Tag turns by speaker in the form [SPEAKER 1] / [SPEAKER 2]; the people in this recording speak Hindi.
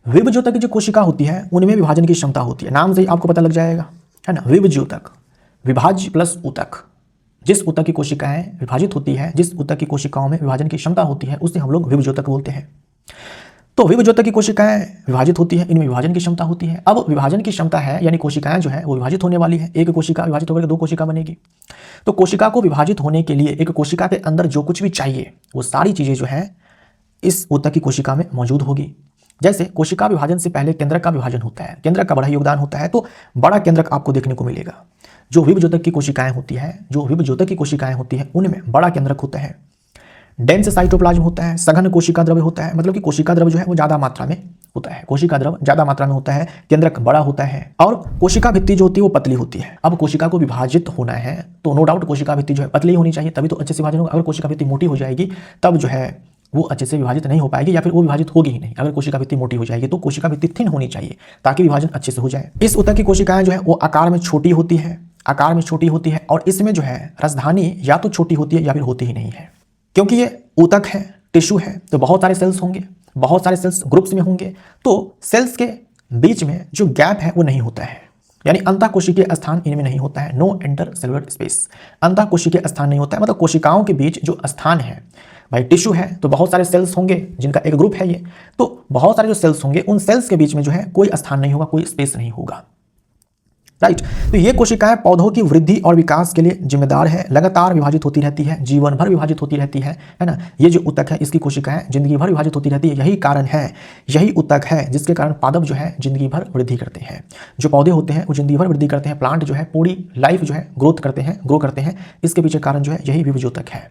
[SPEAKER 1] विभज्योतक की जो कोशिका होती है उनमें विभाजन की क्षमता होती है, नाम से ही आपको पता लग जाएगा, है ना। विभज्योतक, विभाज्य प्लस ऊतक, जिस ऊतक की कोशिकाएं विभाजित होती है, जिस ऊतक की कोशिकाओं में विभाजन की क्षमता होती है, उसे हम लोग विभज्योतक बोलते हैं। तो विभज्योतक की कोशिकाएं विभाजित होती है, इनमें विभाजन की क्षमता होती है। अब विभाजन की क्षमता है यानी कोशिकाएं जो है वो विभाजित होने वाली है, एक कोशिका विभाजित होकर 2 कोशिका बनेगी। तो कोशिका को विभाजित होने के लिए एक कोशिका के अंदर जो कुछ भी चाहिए वो सारी चीजें जो है इस ऊतक की कोशिका में मौजूद होगी। जैसे कोशिका विभाजन से पहले केंद्रक का विभाजन होता है, केंद्रक का बड़ा योगदान होता है, तो बड़ा केंद्रक आपको देखने को मिलेगा। जो विभज्योतक की कोशिकाएं होती है, जो विभज्योतक की कोशिकाएं होती है उनमें बड़ा केंद्रक होता है, डेंस साइटोप्लाज्म होता है, सघन कोशिका द्रव्य होता है, मतलब कि कोशिका द्रव्य जो है वो ज्यादा मात्रा में होता है, कोशिका द्रव्य ज्यादा मात्रा में होता है, केंद्रक बड़ा होता है, और कोशिका भित्ति जो होती है वो पतली होती है। अब कोशिका को विभाजित होना है तो नो डाउट कोशिका भित्ति जो है पतली होनी चाहिए, तभी तो अच्छे से विभाजन होगा। अगर कोशिका भित्ति मोटी हो जाएगी तब जो है वो अच्छे से विभाजित नहीं हो पाएगी, या फिर वो विभाजित होगी ही नहीं। अगर कोशिका भित्ति मोटी हो जाएगी तो कोशिका भित्ति थिन होनी चाहिए ताकि विभाजन अच्छे से हो जाए। इस ऊतक की कोशिकाएं जो है वो आकार में छोटी होती है, आकार में छोटी होती है, और इसमें जो है राजधानी या तो छोटी होती है या फिर होती ही नहीं है। क्योंकि ये ऊतक है, टिश्यू है, तो बहुत सारे सेल्स होंगे, बहुत सारे सेल्स ग्रुप्स में होंगे, तो सेल्स के बीच में जो गैप है वो नहीं होता है, यानी अंतःकोशिकीय स्थान इनमें नहीं होता है, नो इंटर सेलुलर स्पेस, अंतःकोशिकीय स्थान नहीं होता है। मतलब कोशिकाओं के बीच जो स्थान है, भाई टिश्यू है तो बहुत सारे सेल्स होंगे जिनका एक ग्रुप है ये, तो बहुत सारे जो सेल्स होंगे उन सेल्स के बीच में जो है कोई स्थान नहीं होगा, कोई स्पेस नहीं होगा, राइट। तो ये कोशिकाएं पौधों की वृद्धि और विकास के लिए जिम्मेदार है, लगातार विभाजित होती रहती है, जीवन भर विभाजित होती रहती है ना। ये जो ऊतक है इसकी कोशिकाएं जिंदगी भर विभाजित होती रहती है, यही कारण है, यही ऊतक है जिसके कारण पादप जो है जिंदगी भर वृद्धि करते हैं। जो पौधे होते हैं वो जिंदगी भर वृद्धि करते हैं, प्लांट जो है पूरी लाइफ जो है ग्रो करते हैं, इसके पीछे कारण जो है यही विभज्योतक है।